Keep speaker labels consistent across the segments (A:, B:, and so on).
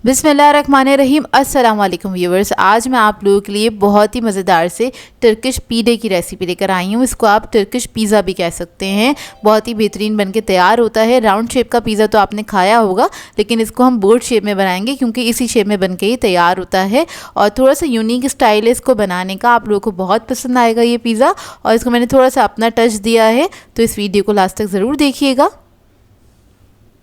A: बिस्मिल्लाहिर्रहमानिर्रहीम। अस्सलाम वालेकुम व्यूवर्स। आज मैं आप लोगों के लिए बहुत ही मज़ेदार से टर्किश पीडे की रेसिपी लेकर आई हूँ। इसको आप टर्किश पिज़्ज़ा भी कह सकते हैं। बहुत ही बेहतरीन बनके तैयार होता है। राउंड शेप का पिज़्ज़ा तो आपने खाया होगा, लेकिन इसको हम बोर्ड शेप में बनाएंगे क्योंकि इसी शेप में बनके ही तैयार होता है और थोड़ा सा यूनिक स्टाइल है इसको बनाने का। आप लोगों को बहुत पसंद आएगा ये पिज़्ज़ा और इसको मैंने थोड़ा सा अपना टच दिया है, तो इस वीडियो को लास्ट तक ज़रूर देखिएगा।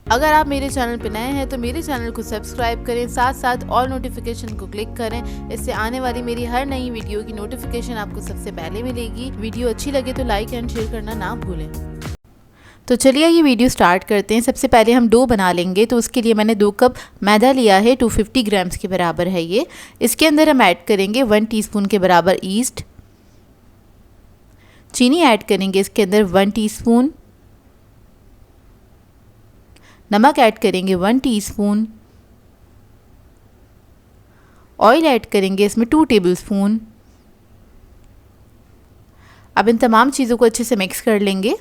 A: अगर आप मेरे चैनल पर नए हैं तो मेरे चैनल को सब्सक्राइब करें, साथ साथ ऑल नोटिफिकेशन को क्लिक करें। इससे आने वाली मेरी हर नई वीडियो की नोटिफिकेशन आपको सबसे पहले मिलेगी। वीडियो अच्छी लगे तो लाइक एंड शेयर करना ना भूलें। तो चलिए ये वीडियो स्टार्ट करते हैं। सबसे पहले हम डो बना लेंगे, तो उसके लिए मैंने 2 कप मैदा लिया है, 250 ग्राम्स के बराबर है ये। इसके अंदर हम ऐड करेंगे 1 टीस्पून के बराबर ईस्ट। चीनी ऐड करेंगे इसके अंदर 1 टीस्पून। नमक ऐड करेंगे 1 टीस्पून। ऑयल ऐड करेंगे इसमें 2 टेबलस्पून। अब इन तमाम चीज़ों को अच्छे से मिक्स कर लेंगे।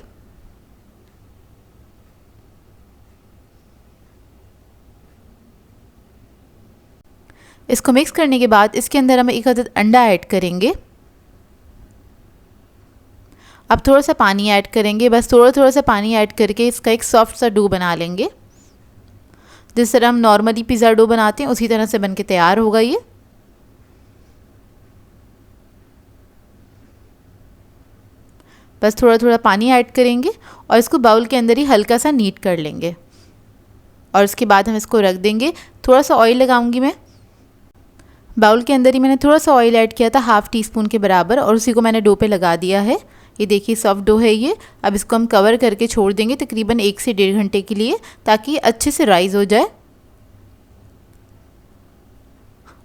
A: इसको मिक्स करने के बाद इसके अंदर हम 1 अदद अंडा ऐड करेंगे। अब थोड़ा सा पानी ऐड करेंगे, बस थोड़ा सा पानी ऐड करके इसका एक सॉफ्ट सा डो बना लेंगे। जिस तरह हम नॉर्मली पिज़्ज़ा डो बनाते हैं उसी तरह से बनके तैयार होगा ये। बस थोड़ा पानी ऐड करेंगे और इसको बाउल के अंदर ही हल्का सा नीट कर लेंगे और उसके बाद हम इसको रख देंगे। थोड़ा सा ऑयल लगाऊंगी मैं। बाउल के अंदर ही मैंने थोड़ा सा ऑयल ऐड किया था, हाफ़ टीस्पून के बराबर, और उसी को मैंने डो पे लगा दिया है। ये देखिए सॉफ्ट डो है ये। अब इसको हम कवर करके छोड़ देंगे तकरीबन 1 से 1.5 घंटे के लिए, ताकि अच्छे से राइज़ हो जाए।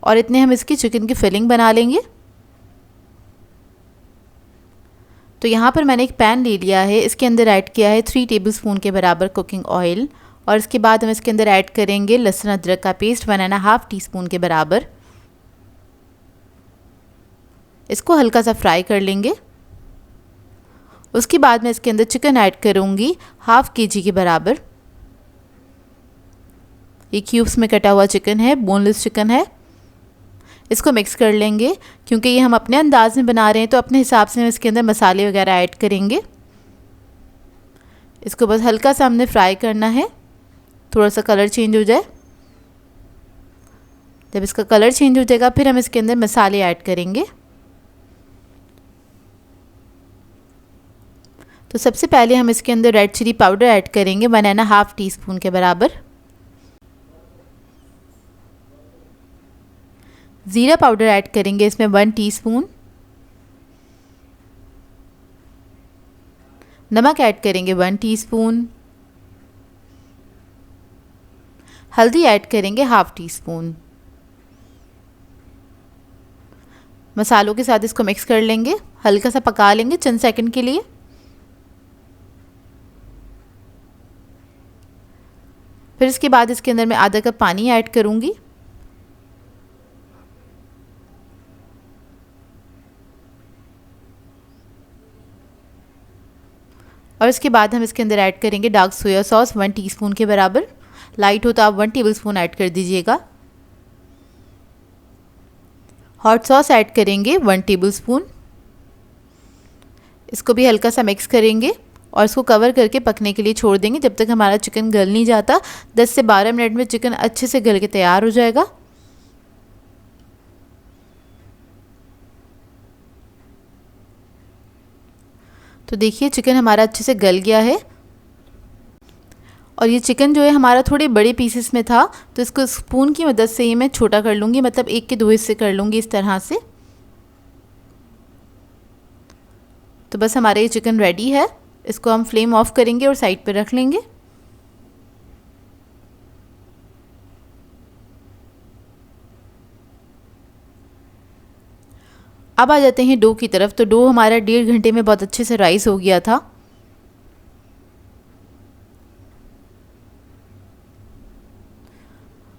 A: और इतने हम इसकी चिकन की फिलिंग बना लेंगे। तो यहाँ पर मैंने एक पैन ले लिया है, इसके अंदर ऐड किया है 3 टेबलस्पून के बराबर कुकिंग ऑयल, और इसके बाद हम इसके अंदर ऐड करेंगे लहसुन अदरक का पेस्ट 1.5 टीस्पून के बराबर। इसको हल्का सा फ्राई कर लेंगे। उसके बाद मैं इसके अंदर चिकन ऐड करूँगी 1/2 kg के बराबर। ये क्यूब्स में कटा हुआ चिकन है, बोनलेस चिकन है। इसको मिक्स कर लेंगे। क्योंकि ये हम अपने अंदाज में बना रहे हैं तो अपने हिसाब से हम इसके अंदर मसाले वगैरह ऐड करेंगे। इसको बस हल्का सा हमने फ्राई करना है, थोड़ा सा कलर चेंज हो जाए। जब इसका कलर चेंज हो जाएगा फिर हम इसके अंदर मसाले ऐड करेंगे। तो सबसे पहले हम इसके अंदर रेड चिली पाउडर ऐड करेंगे 1.5 टीस्पून के बराबर। ज़ीरा पाउडर ऐड करेंगे इसमें 1 टीस्पून। नमक ऐड करेंगे 1 टीस्पून। हल्दी ऐड करेंगे 1/2 टीस्पून। मसालों के साथ इसको मिक्स कर लेंगे, हल्का सा पका लेंगे चंद सेकंड के लिए। फिर इसके बाद इसके अंदर मैं आधा कप पानी ऐड करूँगी। और इसके बाद हम इसके अंदर ऐड करेंगे डार्क सोया सॉस 1 टीस्पून के बराबर। लाइट हो तो आप 1 टेबलस्पून ऐड कर दीजिएगा। हॉट सॉस ऐड करेंगे 1 टेबलस्पून। इसको भी हल्का सा मिक्स करेंगे और इसको कवर करके पकने के लिए छोड़ देंगे जब तक हमारा चिकन गल नहीं जाता। 10 से 12 मिनट में चिकन अच्छे से गल के तैयार हो जाएगा। तो देखिए चिकन हमारा अच्छे से गल गया है। और ये चिकन जो है हमारा थोड़े बड़े पीसेस में था, तो इसको स्पून की मदद से ही मैं छोटा कर लूँगी, मतलब 1 के 2 हिस्से कर लूँगी इस तरह से। तो बस हमारा ये चिकन रेडी है। इसको हम फ्लेम ऑफ करेंगे और साइड पर रख लेंगे। अब आ जाते हैं डो की तरफ। तो डो हमारा 1.5 घंटे में बहुत अच्छे से राइस हो गया था।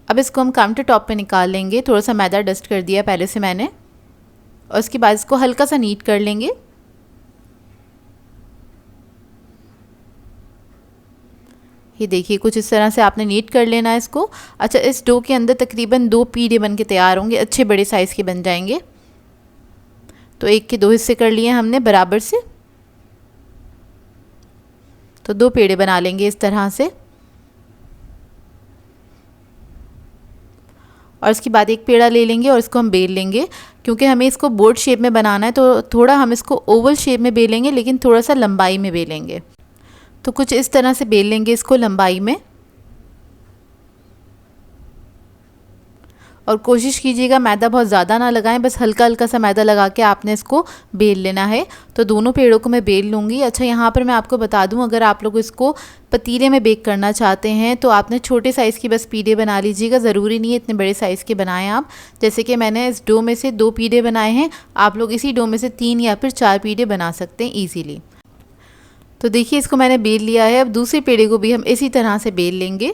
A: अब इसको हम काउंटर टॉप पे निकाल लेंगे। थोड़ा सा मैदा डस्ट कर दिया पहले से मैंने, और उसके बाद इसको हल्का सा नीट कर लेंगे। ये देखिए कुछ इस तरह से आपने नीट कर लेना है इसको। अच्छा, इस डो के अंदर तकरीबन 2 पीढ़े बन के तैयार होंगे, अच्छे बड़े साइज़ के बन जाएंगे। तो एक के 2 हिस्से कर लिए हमने बराबर से, तो 2 पेड़े बना लेंगे इस तरह से। और इसके बाद एक पेड़ा ले लेंगे और इसको हम बेल लेंगे, क्योंकि हमें इसको बोर्ड शेप में बनाना है तो थोड़ा हम इसको ओवल शेप में बेलेंगे, लेकिन थोड़ा सा लंबाई में बेलेंगे। तो कुछ इस तरह से बेल लेंगे इसको लंबाई में। और कोशिश कीजिएगा मैदा बहुत ज़्यादा ना लगाएं, बस हल्का हल्का सा मैदा लगा के आपने इसको बेल लेना है। तो दोनों पेड़ों को मैं बेल लूँगी। अच्छा, यहाँ पर मैं आपको बता दूँ, अगर आप लोग इसको पतीले में बेक करना चाहते हैं तो आपने छोटे साइज़ की बस पीढ़े बना लीजिएगा, ज़रूरी नहीं है इतने बड़े साइज़ के बनाएं आप। जैसे कि मैंने इस डो में से 2 पीढ़े बनाए हैं, आप लोग इसी डो में से 3 या फिर 4 पीढ़े बना सकते हैं ईजीली। तो देखिए इसको मैंने बेल लिया है। अब दूसरे पेड़े को भी हम इसी तरह से बेल लेंगे।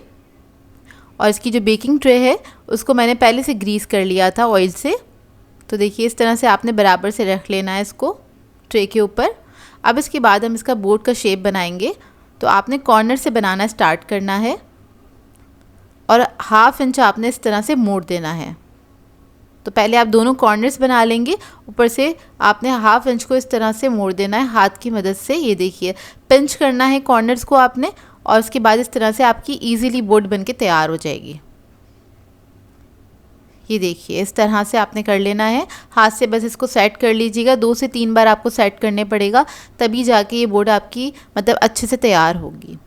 A: और इसकी जो बेकिंग ट्रे है उसको मैंने पहले से ग्रीस कर लिया था ऑयल से। तो देखिए इस तरह से आपने बराबर से रख लेना है इसको ट्रे के ऊपर। अब इसके बाद हम इसका बोर्ड का शेप बनाएंगे। तो आपने कॉर्नर से बनाना स्टार्ट करना है और 1/2 इंच आपने इस तरह से मोड़ देना है। तो पहले आप दोनों कॉर्नर्स बना लेंगे, ऊपर से आपने 1/2 इंच को इस तरह से मोड़ देना है हाथ की मदद से। ये देखिए पिंच करना है कॉर्नर्स को आपने, और उसके बाद इस तरह से आपकी इजीली बोर्ड बनके तैयार हो जाएगी। ये देखिए इस तरह से आपने कर लेना है, हाथ से बस इसको सेट कर लीजिएगा। 2 से 3 बार आपको सेट करने पड़ेगा, तभी जाके ये बोर्ड आपकी मतलब अच्छे से तैयार होगी।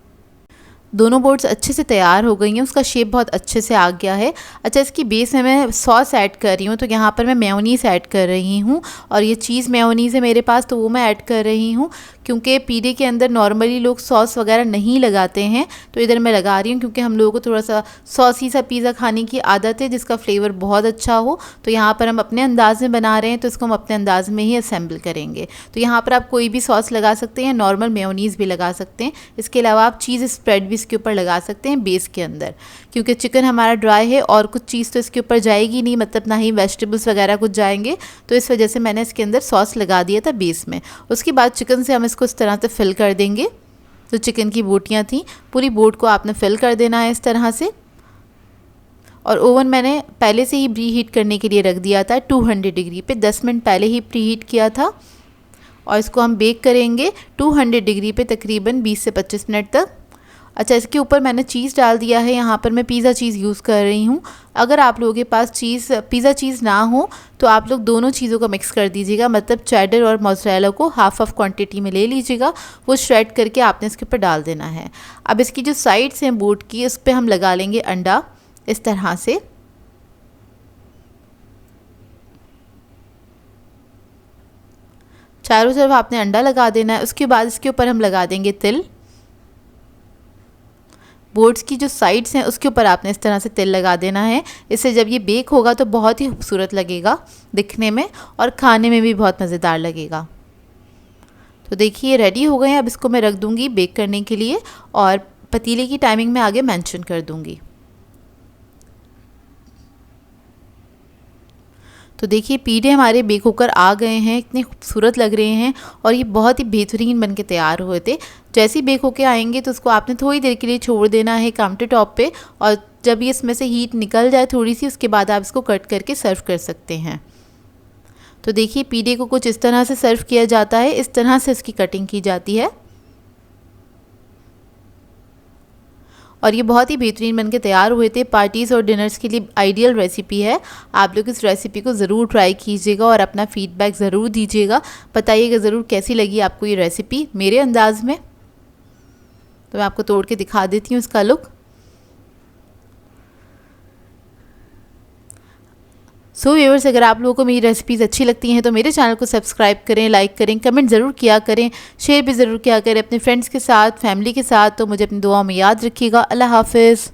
A: दोनों बोर्ड्स अच्छे से तैयार हो गई हैं, उसका शेप बहुत अच्छे से आ गया है। अच्छा, इसकी बेस में मैं सॉस ऐड कर रही हूँ, तो यहाँ पर मैं मेयोनीज़ ऐड कर रही हूँ, और ये चीज़ मेयोनीज़ है मेरे पास तो वो मैं ऐड कर रही हूँ, क्योंकि पीढ़े के अंदर नॉर्मली लोग सॉस वगैरह नहीं लगाते हैं, तो इधर मैं लगा रही हूँ क्योंकि हम लोगों को थोड़ा सा सॉसी सा पिज़्ज़ा खाने की आदत है जिसका फ्लेवर बहुत अच्छा हो। तो यहाँ पर हम अपने अंदाज़ में बना रहे हैं, तो इसको हम अपने अंदाज़ में ही असेंबल करेंगे। तो यहाँ पर आप कोई भी सॉस लगा सकते हैं, नॉर्मल मेयोनीज़ भी लगा सकते हैं। इसके अलावा आप चीज़ स्प्रेड भी इसके ऊपर लगा सकते हैं बेस के अंदर, क्योंकि चिकन हमारा ड्राई है और कुछ चीज़ तो इसके ऊपर जाएगी नहीं, मतलब ना ही वेजिटेबल्स वगैरह कुछ जाएंगे। तो इस वजह से मैंने इसके अंदर सॉस लगा दिया था बेस में। उसके बाद चिकन से हम इसको इस तरह से फिल कर देंगे। तो चिकन की बोटियाँ थी, पूरी बोट को आपने फिल कर देना है इस तरह से। और ओवन मैंने पहले से ही प्री हीट करने के लिए रख दिया था 200 डिग्री पे, 10 मिनट पहले ही प्री हीट किया था। और इसको हम बेक करेंगे 200 डिग्री पे तकरीबन 20 से 25 मिनट तक। अच्छा, इसके ऊपर मैंने चीज़ डाल दिया है, यहाँ पर मैं पिज़्ज़ा चीज़ यूज़ कर रही हूँ। अगर आप लोगों के पास पिज़्ज़ा चीज़ ना हो तो आप लोग दोनों चीज़ों को मिक्स कर दीजिएगा, मतलब चेडर और मोज़रेला को हाफ क्वांटिटी में ले लीजिएगा, वो श्रेड करके आपने इसके ऊपर डाल देना है। अब इसकी जो साइड्स हैं बोर्ड की, उस पर हम लगा लेंगे अंडा इस तरह से। चारों तरफ आपने अंडा लगा देना है। उसके बाद इसके ऊपर हम लगा देंगे तिल। बोर्ड्स की जो साइड्स हैं उसके ऊपर आपने इस तरह से तिल लगा देना है। इससे जब ये बेक होगा तो बहुत ही खूबसूरत लगेगा दिखने में और खाने में भी बहुत मज़ेदार लगेगा। तो देखिए रेडी हो गए हैं। अब इसको मैं रख दूँगी बेक करने के लिए, और पतीले की टाइमिंग में आगे मेंशन कर दूँगी। तो देखिए पीढ़े हमारे बेक होकर आ गए हैं, इतने खूबसूरत लग रहे हैं और ये बहुत ही बेहतरीन बन के तैयार हुए थे। जैसे ही बेक होके आएंगे तो उसको आपने थोड़ी देर के लिए छोड़ देना है काउंटर टॉप पे, और जब ये इसमें से हीट निकल जाए थोड़ी सी, उसके बाद आप इसको कट करके सर्व कर सकते हैं। तो देखिए पीढ़े को कुछ इस तरह से सर्व किया जाता है, इस तरह से इसकी कटिंग की जाती है और ये बहुत ही बेहतरीन बनके तैयार हुए थे। पार्टीज़ और डिनर्स के लिए आइडियल रेसिपी है। आप लोग इस रेसिपी को ज़रूर ट्राई कीजिएगा और अपना फीडबैक ज़रूर दीजिएगा, बताइएगा ज़रूर कैसी लगी आपको ये रेसिपी मेरे अंदाज़ में। तो मैं आपको तोड़ के दिखा देती हूँ इसका लुक। सो व्यूअर्स, अगर आप लोगों को मेरी रेसिपीज़ अच्छी लगती हैं तो मेरे चैनल को सब्सक्राइब करें, लाइक करें, कमेंट ज़रूर किया करें, शेयर भी ज़रूर किया करें अपने फ्रेंड्स के साथ, फैमिली के साथ। तो मुझे अपनी दुआओं में याद रखिएगा। अल्लाह हाफ़िज़।